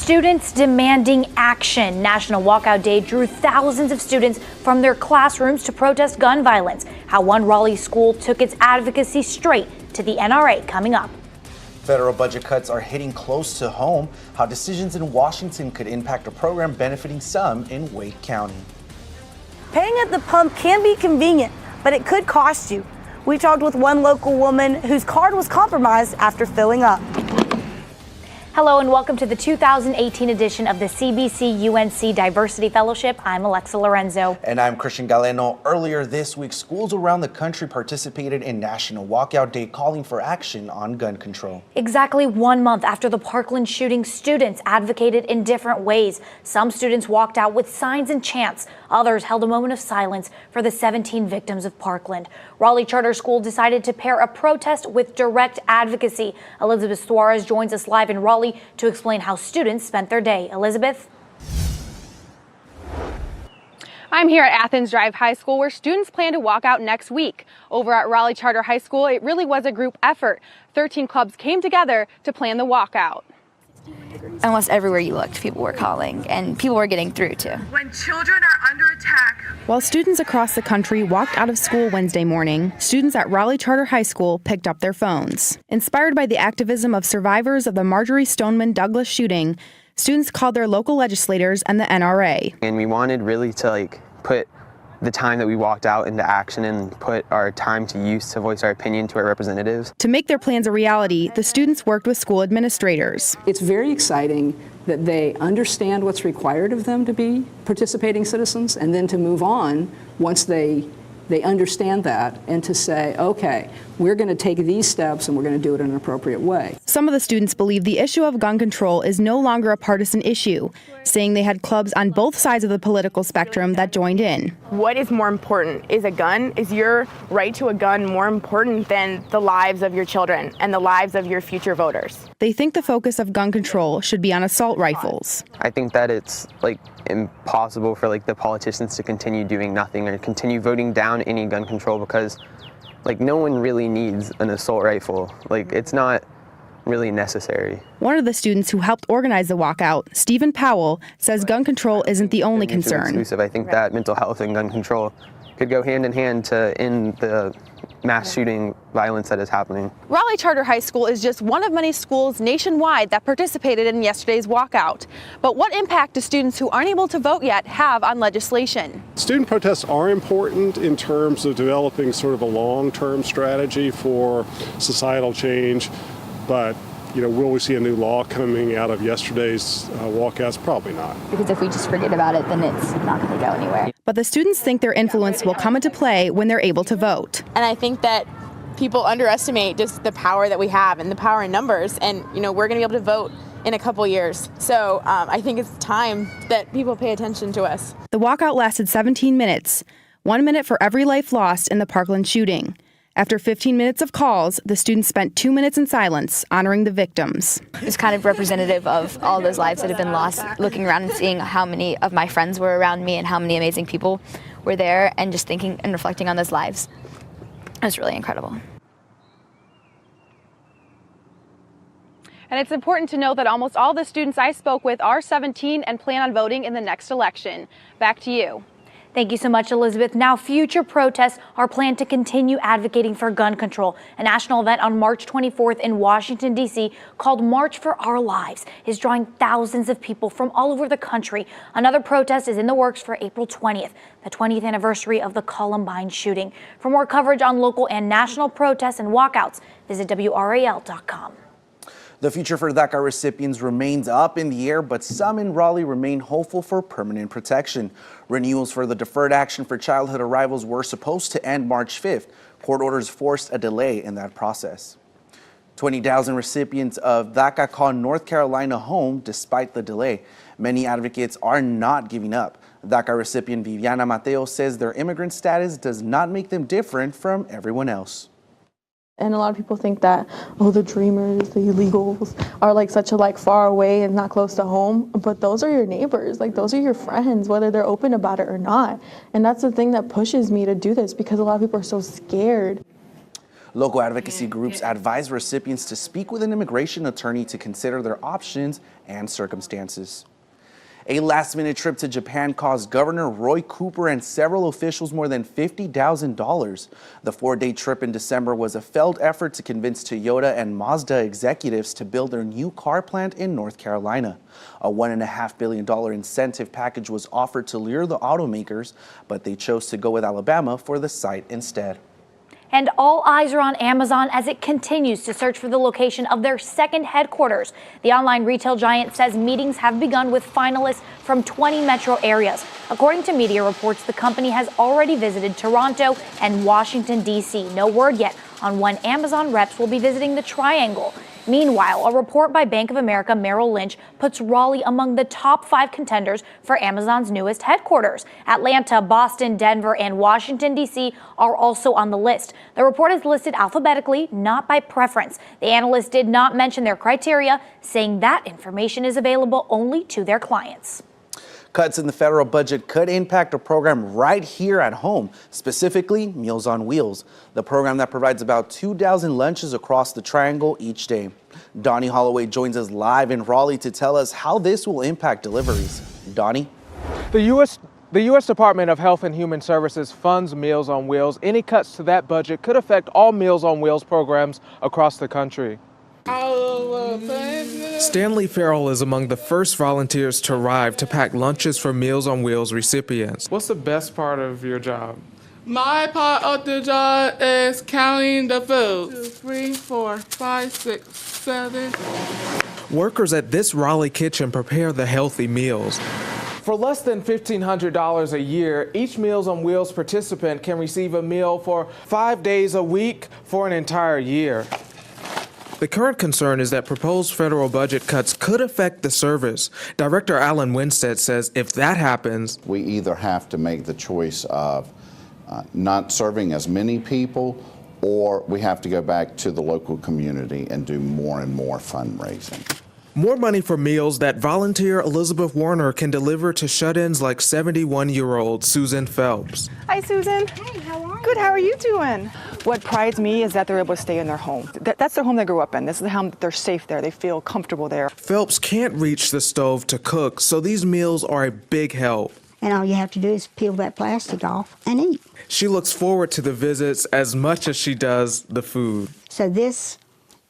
Students demanding action. National Walkout Day drew thousands of students from their classrooms to protest gun violence. How one Raleigh school took its advocacy straight to the NRA coming up. Federal budget cuts are hitting close to home. How decisions in Washington could impact a program benefiting some in Wake County. Paying at the pump can be convenient, but it could cost you. We talked with one local woman whose card was compromised after filling up. Hello and welcome to the 2018 edition of the CBC-UNC Diversity Fellowship. I'm Alexa Lorenzo. And I'm Christian Galeno. Earlier this week, schools around the country participated in National Walkout Day, calling for action on gun control. Exactly 1 month after the Parkland shooting, students advocated in different ways. Some students walked out with signs and chants. Others held a moment of silence for the 17 victims of Parkland. Raleigh Charter School decided to pair a protest with direct advocacy. Elizabeth Suarez joins us live in Raleigh to explain how students spent their day. Elizabeth? I'm here at Athens Drive High School, where students plan to walk out next week. Over at Raleigh Charter High School, it really was a group effort. 13 clubs came together to plan the walkout. Almost everywhere you looked, people were calling, and people were getting through too. When children are under attack. While students across the country walked out of school Wednesday morning, students at Raleigh Charter High School picked up their phones. Inspired by the activism of survivors of the Marjorie Stoneman Douglas shooting, students called their local legislators and the NRA. And we wanted really to put the time that we walked out into action and put our time to use to voice our opinion to our representatives. To make their plans a reality, the students worked with school administrators. It's very exciting that they understand what's required of them to be participating citizens, and then to move on once they understand that, and to say, okay, we're going to take these steps and we're going to do it in an appropriate way. Some of the students believe the issue of gun control is no longer a partisan issue, saying they had clubs on both sides of the political spectrum that joined in. What is more important? Is your right to a gun more important than the lives of your children and the lives of your future voters? They think the focus of gun control should be on assault rifles. I think that it's impossible for the politicians to continue doing nothing or continue voting down any gun control, because no one really needs an assault rifle. It's not really necessary. One of the students who helped organize the walkout, Stephen Powell, says gun control isn't the only concern. Exclusive. I think that mental health and gun control could go hand in hand to end the mass shooting violence that is happening. Raleigh Charter High School is just one of many schools nationwide that participated in yesterday's walkout. But what impact do students who aren't able to vote yet have on legislation? Student protests are important in terms of developing sort of a long-term strategy for societal change, but will we see a new law coming out of yesterday's walkouts? Probably not. Because if we just forget about it, then it's not going to go anywhere. But the students think their influence will come into play when they're able to vote. And I think that people underestimate just the power that we have and the power in numbers. And, we're going to be able to vote in a couple years. So I think it's time that people pay attention to us. The walkout lasted 17 minutes, 1 minute for every life lost in the Parkland shooting. After 15 minutes of calls, the students spent 2 minutes in silence honoring the victims. It's kind of representative of all those lives that have been lost, looking around and seeing how many of my friends were around me and how many amazing people were there, and just thinking and reflecting on those lives. It was really incredible. And it's important to know that almost all the students I spoke with are 17 and plan on voting in the next election. Back to you. Thank you so much, Elizabeth. Now, future protests are planned to continue advocating for gun control. A national event on March 24th in Washington, D.C. called March for Our Lives is drawing thousands of people from all over the country. Another protest is in the works for April 20th, the 20th anniversary of the Columbine shooting. For more coverage on local and national protests and walkouts, visit WRAL.com. The future for DACA recipients remains up in the air, but some in Raleigh remain hopeful for permanent protection. Renewals for the deferred action for childhood arrivals were supposed to end March 5th. Court orders forced a delay in that process. 20,000 recipients of DACA call North Carolina home despite the delay. Many advocates are not giving up. DACA recipient Viviana Mateo says their immigrant status does not make them different from everyone else. And a lot of people think that, the dreamers, the illegals are such a far away and not close to home. But those are your neighbors, those are your friends, whether they're open about it or not. And that's the thing that pushes me to do this, because a lot of people are so scared. Local advocacy groups advise recipients to speak with an immigration attorney to consider their options and circumstances. A last-minute trip to Japan cost Governor Roy Cooper and several officials more than $50,000. The 4-day trip in December was a failed effort to convince Toyota and Mazda executives to build their new car plant in North Carolina. A $1.5 billion incentive package was offered to lure the automakers, but they chose to go with Alabama for the site instead. And all eyes are on Amazon as it continues to search for the location of their second headquarters. The online retail giant says meetings have begun with finalists from 20 metro areas. According to media reports, the company has already visited Toronto and Washington, D.C. No word yet on when Amazon reps will be visiting the Triangle. Meanwhile, a report by Bank of America Merrill Lynch puts Raleigh among the top 5 contenders for Amazon's newest headquarters. Atlanta, Boston, Denver, and Washington, D.C. are also on the list. The report is listed alphabetically, not by preference. The analyst did not mention their criteria, saying that information is available only to their clients. Cuts in the federal budget could impact a program right here at home, specifically Meals on Wheels, the program that provides about 2,000 lunches across the Triangle each day. Donnie Holloway joins us live in Raleigh to tell us how this will impact deliveries. Donnie? The U.S. Department of Health and Human Services funds Meals on Wheels. Any cuts to that budget could affect all Meals on Wheels programs across the country. Stanley Farrell is among the first volunteers to arrive to pack lunches for Meals on Wheels recipients. What's the best part of your job? My part of the job is counting the food. 2, 3, 4, 5, 6, 7. Workers at this Raleigh kitchen prepare the healthy meals. For less than $1,500 a year, each Meals on Wheels participant can receive a meal for 5 days a week for an entire year. The current concern is that proposed federal budget cuts could affect the service. Director Alan Winstead says if that happens, we either have to make the choice of not serving as many people, or we have to go back to the local community and do more and more fundraising. More money for meals that volunteer Elizabeth Warner can deliver to shut-ins like 71-year-old Susan Phelps. Hi, Susan. Hey, how are you? Good, how are you doing? What prides me is that they're able to stay in their home. That's their home they grew up in. This is the home that they're safe there. They feel comfortable there. Phelps can't reach the stove to cook, so these meals are a big help. And all you have to do is peel that plastic off and eat. She looks forward to the visits as much as she does the food. So this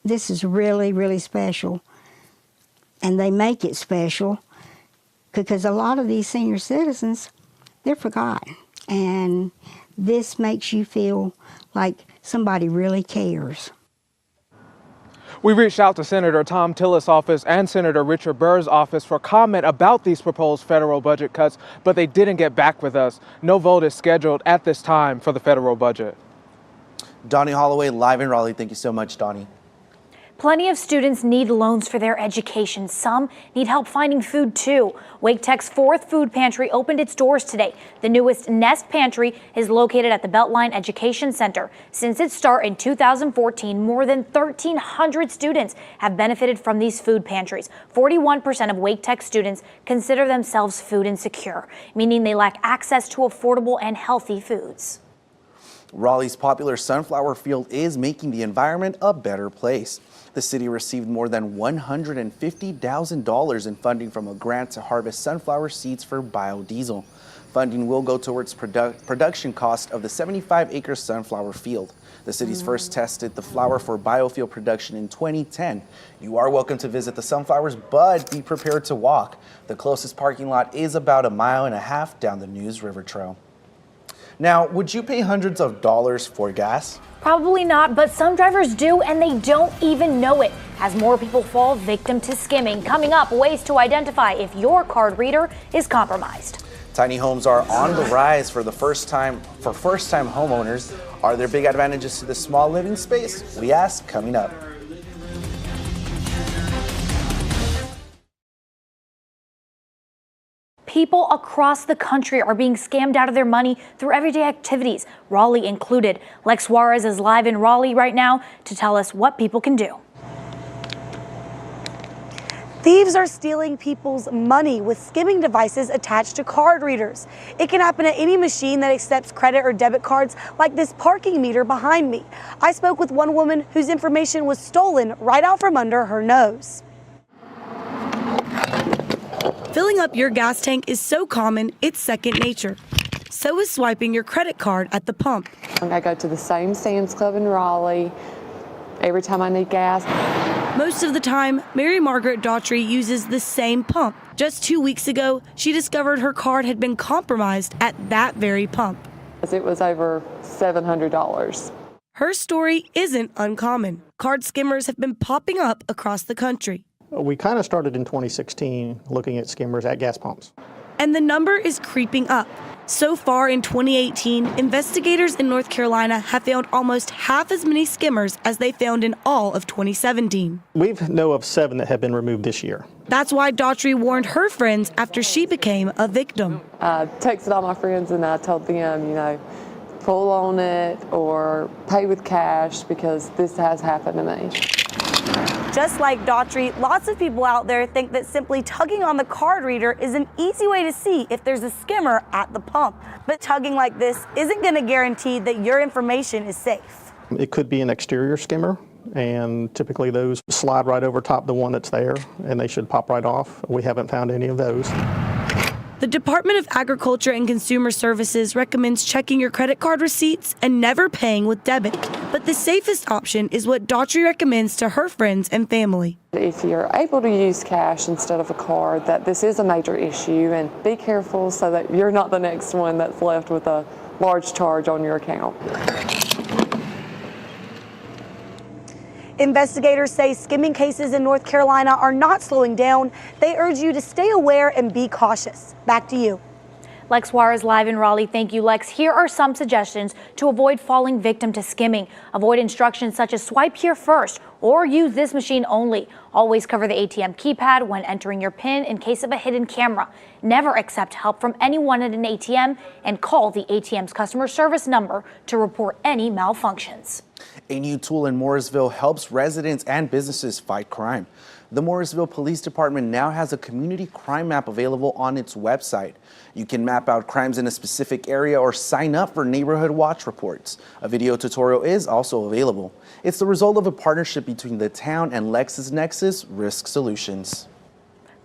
is really, really special. And they make it special because a lot of these senior citizens, they're forgotten. And this makes you feel like somebody really cares. We reached out to Senator Tom Tillis' office and Senator Richard Burr's office for comment about these proposed federal budget cuts, but they didn't get back with us. No vote is scheduled at this time for the federal budget. Donnie Holloway live in Raleigh. Thank you so much, Donnie. Plenty of students need loans for their education. Some need help finding food too. Wake Tech's 4th food pantry opened its doors today. The newest Nest Pantry is located at the Beltline Education Center. Since its start in 2014, more than 1,300 students have benefited from these food pantries. 41% of Wake Tech students consider themselves food insecure, meaning they lack access to affordable and healthy foods. Raleigh's popular sunflower field is making the environment a better place. The city received more than $150,000 in funding from a grant to harvest sunflower seeds for biodiesel. Funding will go towards production cost of the 75-acre sunflower field. The city's first tested the flower for biofuel production in 2010. You are welcome to visit the sunflowers, but be prepared to walk. The closest parking lot is about 1.5 miles down the News River Trail. Now, would you pay hundreds of dollars for gas? Probably not, but some drivers do, and they don't even know it. As more people fall victim to skimming. Coming up, ways to identify if your card reader is compromised. Tiny homes are on the rise for first-time homeowners. Are there big advantages to the small living space? We ask coming up. People across the country are being scammed out of their money through everyday activities, Raleigh included. Lex Juarez is live in Raleigh right now to tell us what people can do. Thieves are stealing people's money with skimming devices attached to card readers. It can happen at any machine that accepts credit or debit cards, like this parking meter behind me. I spoke with one woman whose information was stolen right out from under her nose. Filling up your gas tank is so common, it's second nature. So is swiping your credit card at the pump. I go to the same Sam's Club in Raleigh every time I need gas. Most of the time, Mary Margaret Daughtry uses the same pump. Just 2 weeks ago, she discovered her card had been compromised at that very pump. It was over $700. Her story isn't uncommon. Card skimmers have been popping up across the country. We kind of started in 2016 looking at skimmers at gas pumps. And the number is creeping up. So far in 2018, investigators in North Carolina have found almost half as many skimmers as they found in all of 2017. We know of 7 that have been removed this year. That's why Daughtry warned her friends after she became a victim. I texted all my friends and I told them, pull on it or pay with cash because this has happened to me. Just like Daughtry, lots of people out there think that simply tugging on the card reader is an easy way to see if there's a skimmer at the pump. But tugging like this isn't going to guarantee that your information is safe. It could be an exterior skimmer, and typically those slide right over top the one that's there, and they should pop right off. We haven't found any of those. The Department of Agriculture and Consumer Services recommends checking your credit card receipts and never paying with debit. But the safest option is what Daughtry recommends to her friends and family. If you're able to use cash instead of a card, that this is a major issue, and be careful so that you're not the next one that's left with a large charge on your account. Investigators say skimming cases in North Carolina are not slowing down. They urge you to stay aware and be cautious. Back to you. Lex Juarez live in Raleigh. Thank you, Lex. Here are some suggestions to avoid falling victim to skimming. Avoid instructions such as swipe here first or use this machine only. Always cover the ATM keypad when entering your PIN in case of a hidden camera. Never accept help from anyone at an ATM and call the ATM's customer service number to report any malfunctions. A new tool in Morrisville helps residents and businesses fight crime. The Morrisville Police Department now has a community crime map available on its website. You can map out crimes in a specific area or sign up for neighborhood watch reports. A video tutorial is also available. It's the result of a partnership between the town and LexisNexis Risk Solutions.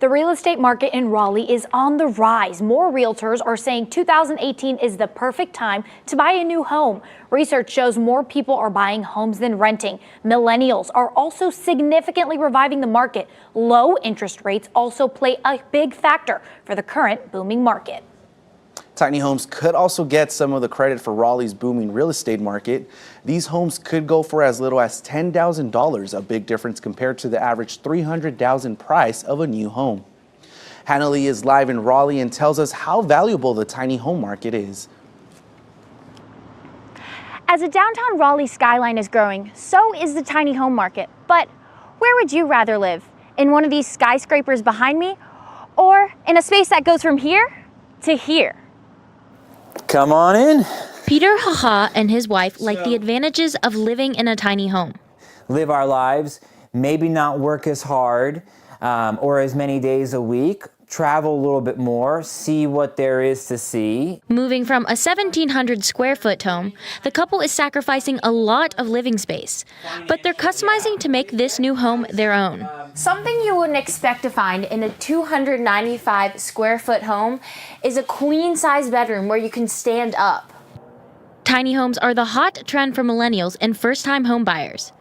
The real estate market in Raleigh is on the rise. More realtors are saying 2018 is the perfect time to buy a new home. Research shows more people are buying homes than renting. Millennials are also significantly reviving the market. Low interest rates also play a big factor for the current booming market. Tiny homes could also get some of the credit for Raleigh's booming real estate market. These homes could go for as little as $10,000, a big difference compared to the average $300,000 price of a new home. Hannah Lee is live in Raleigh and tells us how valuable the tiny home market is. As the downtown Raleigh skyline is growing, so is the tiny home market. But where would you rather live? In one of these skyscrapers behind me, or in a space that goes from here to here? Come on in. Peter Haha and his wife like the advantages of living in a tiny home. Live our lives, maybe not work as hard or as many days a week, travel a little bit more, see what there is to see. Moving from a 1,700 square foot home, the couple is sacrificing a lot of living space, but they're customizing to make this new home their own. Something you wouldn't expect to find in a 295 square foot home is a queen size bedroom where you can stand up. Tiny homes are the hot trend for millennials and first-time home buyers.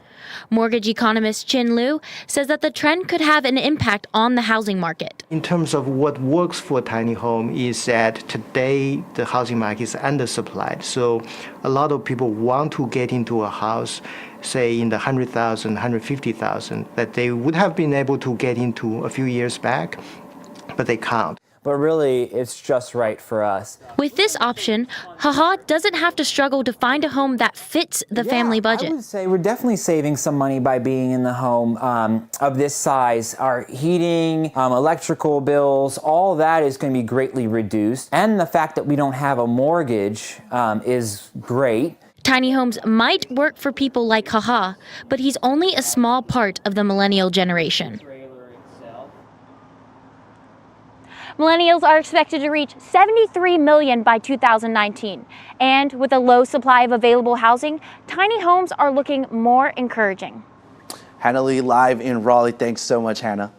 Mortgage economist Chin Liu says that the trend could have an impact on the housing market. In terms of what works for a tiny home is that today the housing market is undersupplied. So a lot of people want to get into a house, say in the 100,000, 150,000, that they would have been able to get into a few years back, but they can't. But really, it's just right for us. With this option, Haha doesn't have to struggle to find a home that fits the family budget. I would say we're definitely saving some money by being in the home of this size. Our heating, electrical bills, all that is going to be greatly reduced. And the fact that we don't have a mortgage is great. Tiny homes might work for people like Haha, but he's only a small part of the millennial generation. Millennials are expected to reach 73 million by 2019. And with a low supply of available housing, tiny homes are looking more encouraging. Hannah Lee live in Raleigh. Thanks so much, Hannah.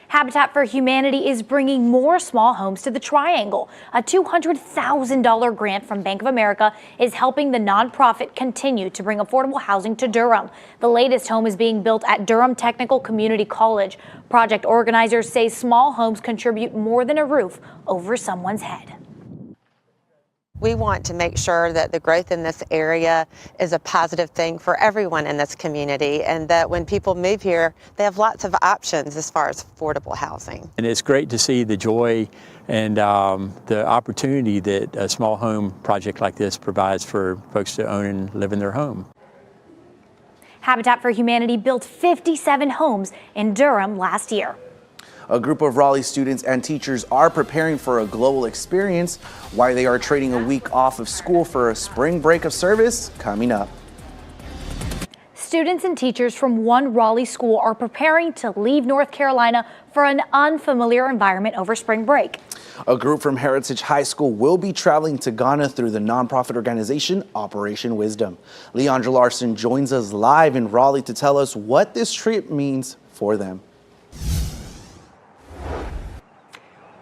Habitat for Humanity is bringing more small homes to the Triangle. A $200,000 grant from Bank of America is helping the nonprofit continue to bring affordable housing to Durham. The latest home is being built at Durham Technical Community College. Project organizers say small homes contribute more than a roof over someone's head. We want to make sure that the growth in this area is a positive thing for everyone in this community, and that when people move here, they have lots of options as far as affordable housing. And it's great to see the joy and the opportunity that a small home project like this provides for folks to own and live in their home. Habitat for Humanity built 57 homes in Durham last year. A group of Raleigh students and teachers are preparing for a global experience. Why they are trading a week off of school for a spring break of service, coming up. Students and teachers from one Raleigh school are preparing to leave North Carolina for an unfamiliar environment over spring break. A group from Heritage High School will be traveling to Ghana through the nonprofit organization Operation Wisdom. Leandra Larson joins us live in Raleigh to tell us what this trip means for them.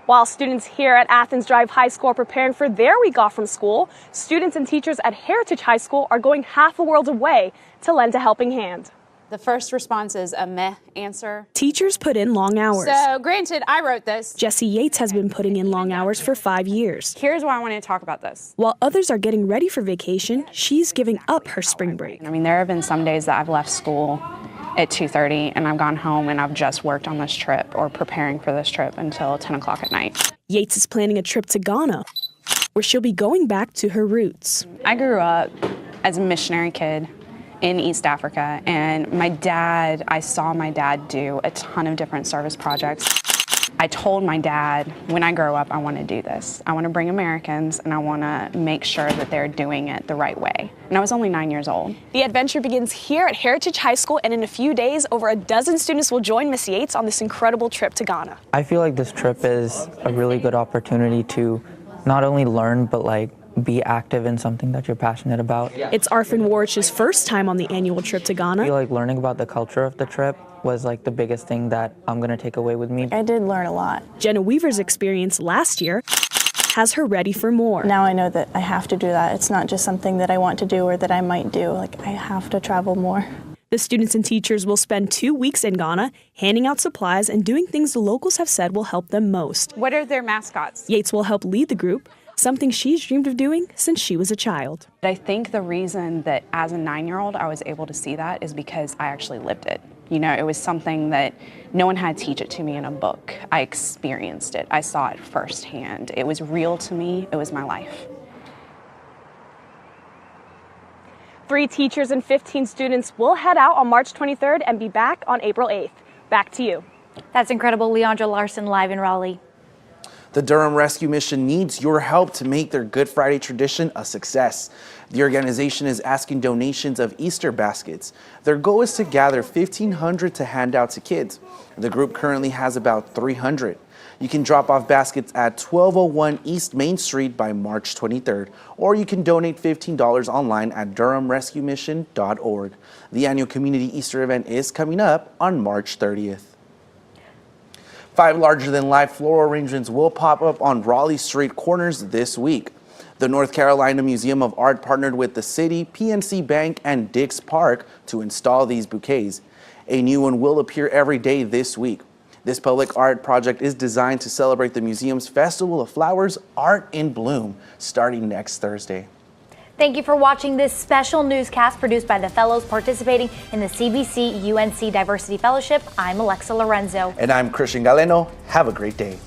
While students here at Athens Drive High School are preparing for their week off from school, students and teachers at Heritage High School are going half a world away to lend a helping hand. The first response is a meh answer. Teachers put in long hours. So granted, I wrote this. Jesse Yates has been putting in long hours for 5 years. Here's why I wanted to talk about this. While others are getting ready for vacation, she's giving up her spring break. I mean, there have been some days that I've left school at 2:30 and I've gone home and I've just worked on this trip or preparing for this trip until 10 o'clock at night. Yates is planning a trip to Ghana, where she'll be going back to her roots. I grew up as a missionary kid in East Africa, and I saw my dad do a ton of different service projects. I told my dad, when I grow up, I want to do this. I want to bring Americans, and I want to make sure that they're doing it the right way. And I was only 9 years old. The adventure begins here at Heritage High School, and in a few days, over a dozen students will join Miss Yates on this incredible trip to Ghana. I feel like this trip is a really good opportunity to not only learn, but be active in something that you're passionate about. It's Arfin Warwich's first time on the annual trip to Ghana. I feel like learning about the culture of the trip was the biggest thing that I'm going to take away with me. I did learn a lot. Jenna Weaver's experience last year has her ready for more. Now I know that I have to do that. It's not just something that I want to do or that I might do. I have to travel more. The students and teachers will spend 2 weeks in Ghana, handing out supplies and doing things the locals have said will help them most. What are their mascots? Yates will help lead the group, something she's dreamed of doing since she was a child. I think the reason that as a 9-year-old I was able to see that is because I actually lived it. You know, it was something that no one had to teach it to me in a book. I experienced it. I saw it firsthand. It was real to me. It was my life. 3 teachers and 15 students will head out on March 23rd and be back on April 8th. Back to you. That's incredible. Leandra Larson live in Raleigh. The Durham Rescue Mission needs your help to make their Good Friday tradition a success. The organization is asking donations of Easter baskets. Their goal is to gather 1,500 to hand out to kids. The group currently has about 300. You can drop off baskets at 1201 East Main Street by March 23rd, or you can donate $15 online at durhamrescuemission.org. The annual community Easter event is coming up on March 30th. 5 larger-than-life floral arrangements will pop up on Raleigh street corners this week. The North Carolina Museum of Art partnered with the city, PNC Bank, and Dix Park to install these bouquets. A new one will appear every day this week. This public art project is designed to celebrate the museum's Festival of Flowers, Art in Bloom, starting next Thursday. Thank you for watching this special newscast produced by the fellows participating in the CBC-UNC Diversity Fellowship. I'm Alexa Lorenzo. And I'm Christian Galeno. Have a great day.